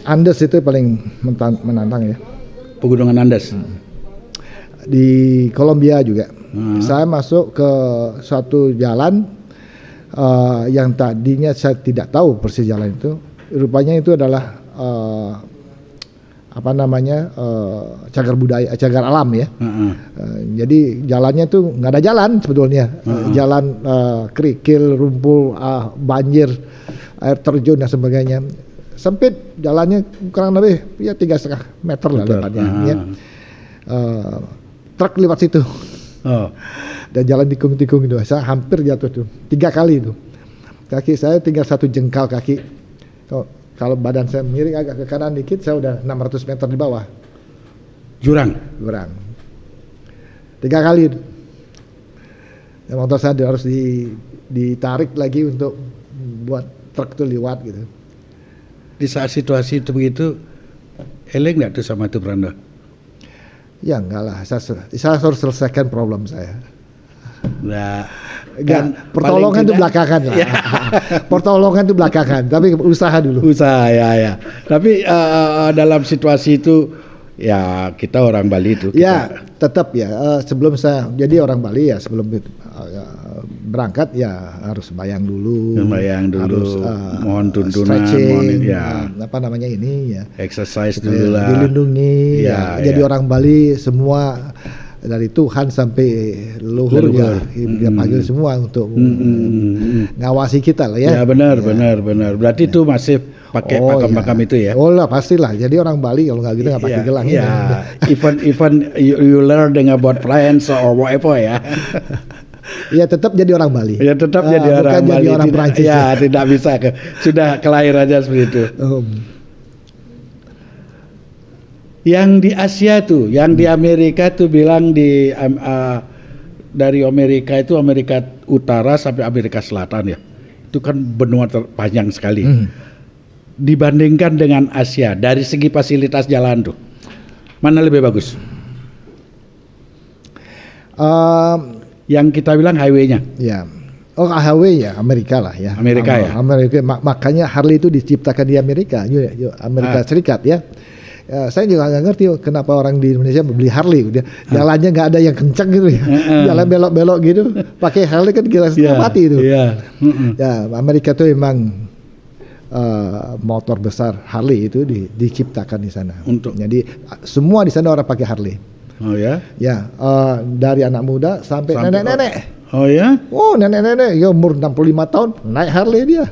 Speaker 2: Andes itu paling menantang ya.
Speaker 1: Pegunungan Andes.
Speaker 2: Di Kolombia juga. Saya masuk ke suatu jalan yang tadinya saya tidak tahu persis jalan itu. Rupanya itu adalah apa namanya, cagar budaya, cagar alam ya. Jadi jalannya tuh nggak ada jalan sebetulnya. Jalan kerikil, rumpul, banjir, air terjun dan sebagainya. Sempit jalannya, kurang lebih ya 3,5 meter lah lebarnya. Ya. Truk lewat situ. Dan jalan tikung-tikung itu, saya hampir jatuh tuh 3 kali itu. Kaki saya tinggal 1 jengkal kaki. Kalau badan saya miring agak ke kanan dikit, saya udah 600 meter di bawah.
Speaker 1: Jurang.
Speaker 2: 3 kali. Ya, motor saya harus ditarik lagi untuk buat truk itu lewat gitu.
Speaker 1: Di saat situasi itu begitu, eleng nggak tuh sama itu Brando?
Speaker 2: Ya enggak lah, saya harus selesaikan problem saya.
Speaker 1: Nah,
Speaker 2: kan pertolongan itu belakangan lah. Ya. Pertolongan itu belakangan, tapi usaha dulu.
Speaker 1: Usaha ya. Tapi dalam situasi itu, ya kita orang Bali itu.
Speaker 2: Ya tetap ya, sebelum saya jadi orang Bali ya, sebelum berangkat ya harus bayang dulu.
Speaker 1: Harus mohon tuntunan,
Speaker 2: apa namanya ini ya.
Speaker 1: Exercise dulu lah.
Speaker 2: Dilindungi. Jadi orang Bali semua dari Tuhan sampai leluhur ya, dia panggil semua untuk ngawasi kita lah ya.
Speaker 1: Ya benar. Berarti itu masih pakai pakam-pakam itu ya.
Speaker 2: Oh lah pastilah. Jadi orang Bali kalau nggak gitu nggak pakai gelang.
Speaker 1: Ya. Even you learning about plants or whatever ya.
Speaker 2: Ya tetap jadi orang Bali.
Speaker 1: Ya tetap jadi orang Bali.
Speaker 2: Bukan jadi orang Perancis.
Speaker 1: Ya tidak bisa sudah kelahir aja seperti itu. Yang di Asia tuh, yang di Amerika tuh bilang dari Amerika itu Amerika Utara sampai Amerika Selatan ya. Itu kan benua terpanjang sekali. Dibandingkan dengan Asia dari segi fasilitas jalan tuh. Mana lebih bagus? Yang kita bilang highway-nya.
Speaker 2: Ya. Oh, highway ya Amerika lah ya.
Speaker 1: Amerika ya.
Speaker 2: Amerika, makanya Harley itu diciptakan di Amerika, Amerika Serikat ya. Saya juga nggak ngerti kenapa orang di Indonesia beli Harley, jalannya nggak ada yang kencang gitu ya, jalan belok-belok gitu, pakai Harley kan gila setengah mati itu. Ya, Amerika tuh emang motor besar Harley itu diciptakan di sana. Jadi semua di sana orang pakai Harley.
Speaker 1: Oh ya?
Speaker 2: Ya, dari anak muda sampai nenek-nenek.
Speaker 1: Oh ya?
Speaker 2: Oh, nenek-nenek ya umur 65 tahun naik Harley dia.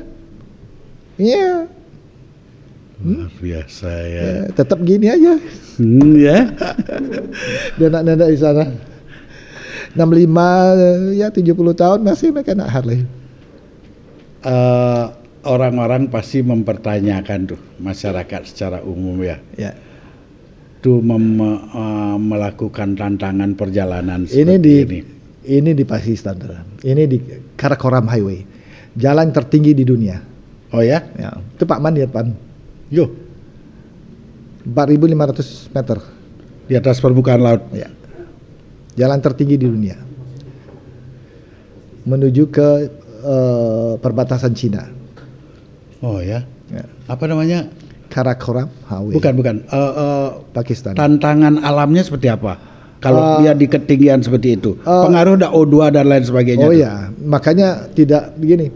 Speaker 2: Iya.
Speaker 1: Luar biasa ya.
Speaker 2: Tetap gini aja.
Speaker 1: Ya.
Speaker 2: Dan anak-anak di sana 65 ya 70 tahun masih mereka naik Harley.
Speaker 1: Orang-orang pasti mempertanyakan tuh masyarakat secara umum ya.
Speaker 2: Ya.
Speaker 1: Tuh melakukan tantangan perjalanan seperti ini.
Speaker 2: Ini di Pakistan. Ini di Karakoram Highway. Jalan tertinggi di dunia.
Speaker 1: Oh ya?
Speaker 2: Ya. Itu Pak Man di depan.
Speaker 1: Yo.
Speaker 2: 4.500 meter
Speaker 1: Di atas permukaan laut.
Speaker 2: Ya. Jalan tertinggi di dunia. Menuju ke perbatasan Cina.
Speaker 1: Oh ya.
Speaker 2: Ya.
Speaker 1: Apa namanya?
Speaker 2: Karakoram Highway.
Speaker 1: Bukan.
Speaker 2: Pakistan.
Speaker 1: Tantangan alamnya seperti apa? Kalau dia di ketinggian seperti itu, pengaruh ada O2 dan lain sebagainya.
Speaker 2: Oh ya, makanya tidak begini.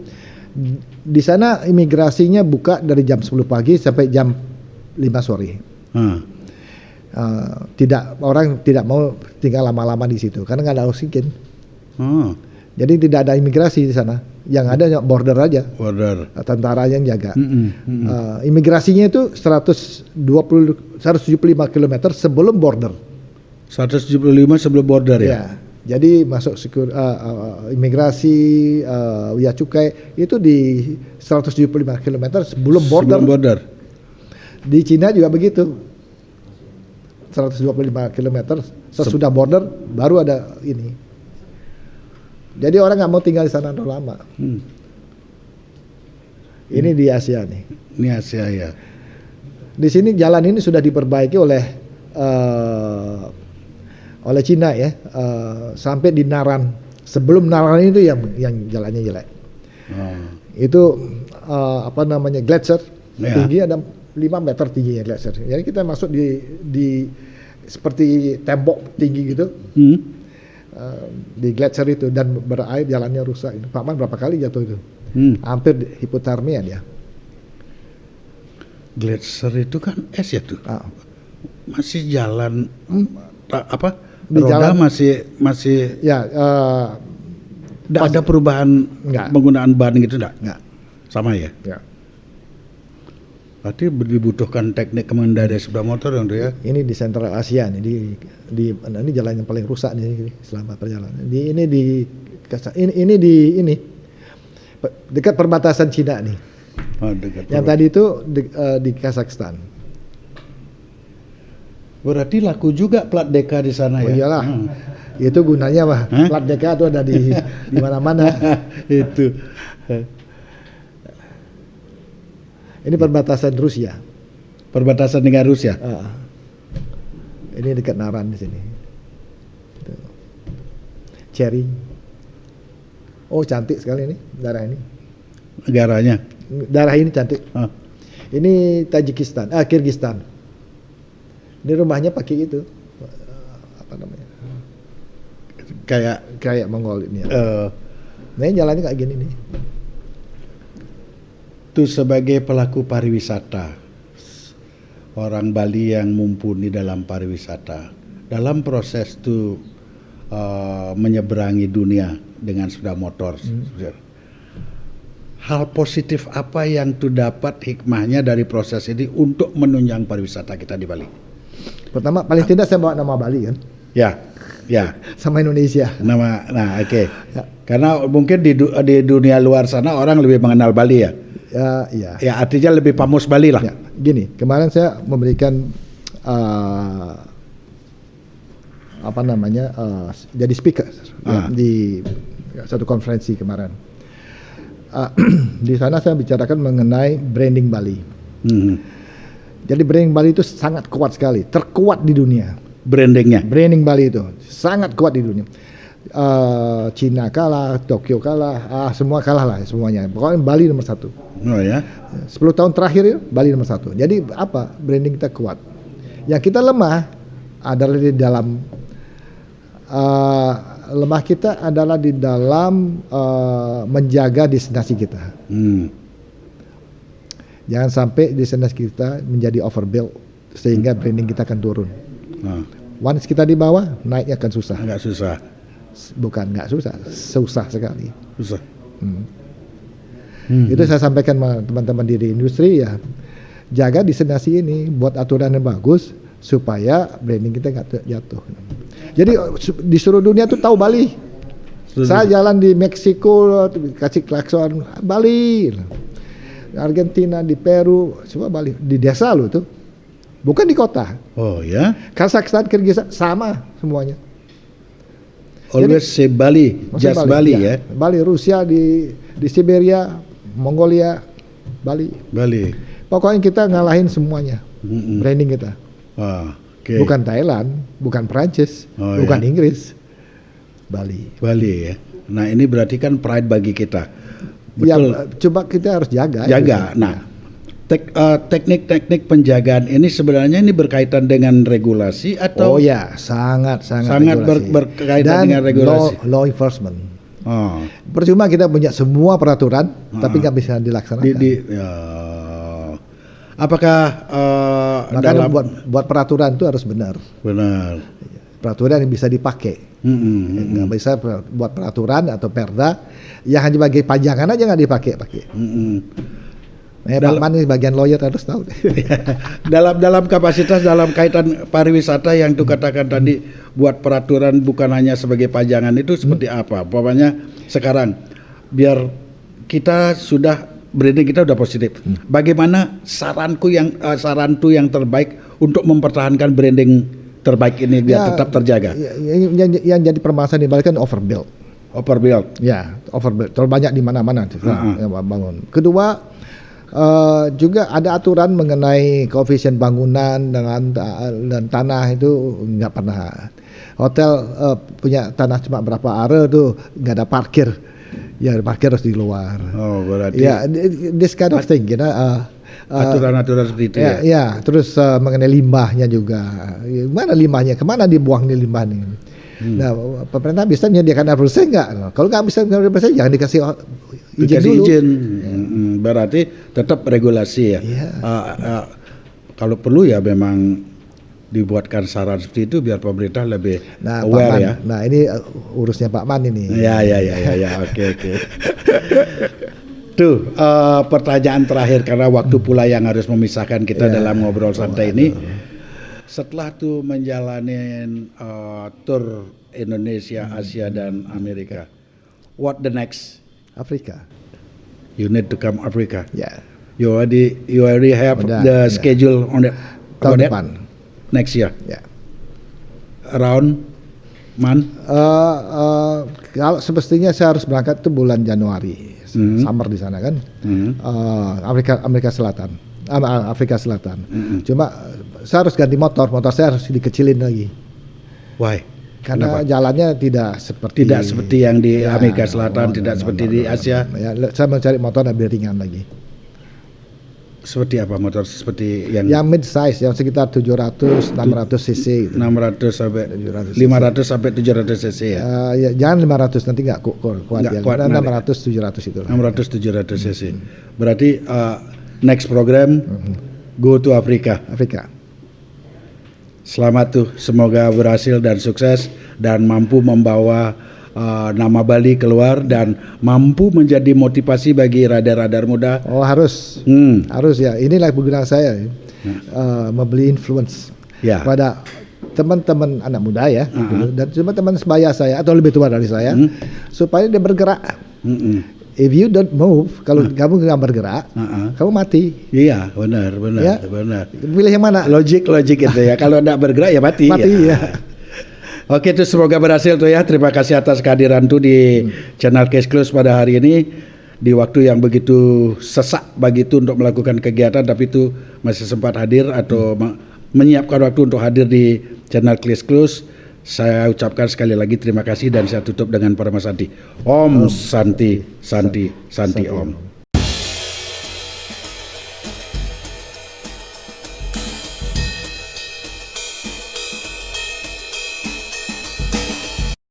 Speaker 2: Di sana imigrasinya buka dari jam 10 pagi sampai jam 5 sore. Orang tidak mau tinggal lama-lama di situ karena nggak ada oksigen. Jadi tidak ada imigrasi di sana. Yang ada border aja. Border. Tentaranya yang jaga. Imigrasinya itu 175 km sebelum border.
Speaker 1: 175 sebelum border ya.
Speaker 2: Jadi masuk imigrasi, bea cukai itu di 175 km sebelum border. Di Cina juga begitu. 125 km sesudah border baru ada ini. Jadi orang nggak mau tinggal di sana lama. Ini di Asia nih.
Speaker 1: Ini Asia ya.
Speaker 2: Di sini jalan ini sudah diperbaiki oleh Cina ya, sampai di Naran. Sebelum Naran itu yang jalannya jelek. Itu glacier tinggi ada 5 meter tingginya glacier. Jadi kita masuk di seperti tembok tinggi gitu. Di glacier itu dan berair jalannya rusak. Pak Man berapa kali jatuh itu? Hampir hipotermia dia.
Speaker 1: Glacier itu kan es ya tuh. Masih jalan
Speaker 2: di
Speaker 1: roda
Speaker 2: jalan,
Speaker 1: masih
Speaker 2: ya.
Speaker 1: Ada perubahan penggunaan ban gitu enggak? Sama ya?
Speaker 2: Ya.
Speaker 1: Berarti dibutuhkan teknik pengendara sepeda motor dong tuh ya?
Speaker 2: Ini di Central Asia nih, ini jalan yang paling rusak nih selama perjalanan. Ini dekat perbatasan Cina nih. Yang tadi itu di Kazakhstan.
Speaker 1: Berarti laku juga plat DK di sana ya?
Speaker 2: Iyalah. Itu gunanya mah. Plat DK itu ada di mana-mana.
Speaker 1: Itu.
Speaker 2: Ini perbatasan Rusia.
Speaker 1: Perbatasan dengan Rusia.
Speaker 2: Ini dekat Naran di sini. Cherry. Oh, cantik sekali ini daerah ini.
Speaker 1: Negaranya.
Speaker 2: Daerah ini cantik. Ini Tajikistan, Kirgistan. Ini rumahnya pakai itu. Apa namanya? Kayak Mongol ini. Nah, jalannya kayak gini nih.
Speaker 1: Itu sebagai pelaku pariwisata, orang Bali yang mumpuni dalam pariwisata, dalam proses itu menyeberangi dunia dengan sepeda motor. Hal positif apa yang tuh dapat hikmahnya dari proses ini untuk menunjang pariwisata kita di Bali?
Speaker 2: Pertama, paling tidak saya bawa nama Bali kan?
Speaker 1: Ya.
Speaker 2: Sama Indonesia.
Speaker 1: Oke. Ya. Karena mungkin di dunia luar sana orang lebih mengenal Bali ya.
Speaker 2: Ya.
Speaker 1: Ya, artinya lebih pamus Bali lah.
Speaker 2: Ya, gini, kemarin saya memberikan jadi speaker di satu konferensi kemarin. Di sana saya bicarakan mengenai branding Bali. Jadi branding Bali itu sangat kuat sekali, terkuat di dunia. Branding Bali itu sangat kuat di dunia. Cina kalah, Tokyo kalah, semua kalah lah semuanya. Pokoknya Bali nomor 1.
Speaker 1: Oh ya.
Speaker 2: 10 tahun terakhir ya, Bali nomor 1. Jadi apa? Branding kita kuat. Yang kita lemah adalah di dalam menjaga destinasi kita. Jangan sampai destinasi kita menjadi overbuild sehingga branding kita akan turun. Once kita di bawah, naiknya akan susah.
Speaker 1: Agak susah.
Speaker 2: Bukan nggak susah, susah sekali.
Speaker 1: Susah.
Speaker 2: Itu saya sampaikan sama teman-teman di industri ya. Jaga destinasi ini, buat aturan yang bagus supaya branding kita nggak jatuh. Jadi di seluruh dunia tuh tahu Bali. Saya jalan di Meksiko, kasih klakson Bali. Argentina, di Peru, semua Bali. Di desa loh tuh, bukan di kota.
Speaker 1: Oh ya.
Speaker 2: Kazakhstan, Kyrgyzstan sama semuanya.
Speaker 1: Always say Bali, just Bali ya.
Speaker 2: Bali, Rusia di Siberia, Mongolia, Bali. Pokoknya kita ngalahin semuanya. Branding kita.
Speaker 1: Okay.
Speaker 2: Bukan Thailand, bukan Prancis, bukan Inggris. Bali
Speaker 1: ya. Nah, ini berarti kan pride bagi kita. Betul.
Speaker 2: Ya, coba kita harus jaga.
Speaker 1: Nah, teknik-teknik penjagaan ini sebenarnya ini berkaitan dengan regulasi atau?
Speaker 2: Oh ya, sangat
Speaker 1: berkaitan dengan regulasi.
Speaker 2: Law enforcement. Percuma kita punya semua peraturan, tapi nggak bisa dilaksanakan.
Speaker 1: Apakah
Speaker 2: makanya buat peraturan itu harus benar. Peraturan yang bisa dipakai. Nggak bisa buat peraturan atau perda yang hanya bagi pajangan aja nggak dipakai. Pak Man ini bagian lawyer harus tahu.
Speaker 1: dalam kapasitas dalam kaitan pariwisata yang tuh katakan tadi, buat peraturan bukan hanya sebagai pajangan itu seperti apa? Pokoknya sekarang biar kita sudah branding kita udah positif. Bagaimana saranku yang terbaik untuk mempertahankan branding terbaik ini biar tetap terjaga?
Speaker 2: Yang jadi permasalahan di Bali kan overbuild. Ya, overbuild. Terlalu banyak di mana-mana yang bangun. Kedua, juga ada aturan mengenai koefisien bangunan dan tanah itu nggak pernah. Hotel punya tanah cuma berapa are tuh nggak ada parkir. Ya parkir harus di luar. Oh berarti. Ya, this kind of thing, aturan-aturan seperti itu ya. Ya, terus mengenai limbahnya juga. Mana limbahnya? Kemana dibuang nih limbah nih? Nah, pemerintah bisa menyediakan air bersih nggak? Kalau nggak bisa air bersih, jangan dikasih izin dulu.
Speaker 1: Berarti tetap regulasi ya. Kalau perlu ya memang dibuatkan saran seperti itu biar pemerintah lebih aware ya.
Speaker 2: Nah ini urusnya Pak Man ini.
Speaker 1: Ya, oke. Tuh pertanyaan terakhir karena waktu pula yang harus memisahkan kita dalam ngobrol santai ini. Setelah tuh menjalani tour Indonesia, Asia dan Amerika, what the next?
Speaker 2: Afrika.
Speaker 1: You need to come Africa.
Speaker 2: Yeah.
Speaker 1: You already have the schedule on that.
Speaker 2: Tahun depan.
Speaker 1: Next year.
Speaker 2: Yeah.
Speaker 1: Around month?
Speaker 2: Kalau semestinya saya harus berangkat itu bulan Januari. Summer di sana kan. Amerika Selatan. Afrika Selatan. Cuma saya harus ganti motor saya harus dikecilin lagi.
Speaker 1: Why?
Speaker 2: Karena jalannya tidak seperti
Speaker 1: yang di Amerika Selatan, tidak seperti di Asia.
Speaker 2: Ya, saya mencari motor lebih ringan lagi.
Speaker 1: Seperti apa motor seperti yang
Speaker 2: mid size yang sekitar 700 600 cc gitu.
Speaker 1: 600 sampai 500 sampai 700 cc ya.
Speaker 2: Ya jangan 500 nanti enggak kuat ya. 600 700 itu.
Speaker 1: 600 700 cc. Berarti next program go to Afrika. Selamat tuh, semoga berhasil dan sukses dan mampu membawa nama Bali keluar dan mampu menjadi motivasi bagi radar-radar muda.
Speaker 2: Oh harus ya. Inilah kegunaan saya membeli influence pada teman-teman anak muda ya, gitu, dan teman-teman sebaya saya atau lebih tua dari saya supaya dia bergerak. if you don't move, kalau kamu nggak bergerak, kamu mati.
Speaker 1: Iya, benar.
Speaker 2: Ya?
Speaker 1: Benar.
Speaker 2: Pilih yang mana?
Speaker 1: Logik itu ya. Kalau tidak bergerak ya mati.
Speaker 2: Mati ya.
Speaker 1: Oke, itu semoga berhasil tuh ya. Terima kasih atas kehadiran tuh di channel Case Close pada hari ini. Di waktu yang begitu sesak bagi itu untuk melakukan kegiatan, tapi itu masih sempat hadir atau menyiapkan waktu untuk hadir di channel Case Close. Saya ucapkan sekali lagi terima kasih dan saya tutup dengan Paramasanti. Om Santi, Santi, Santi Om.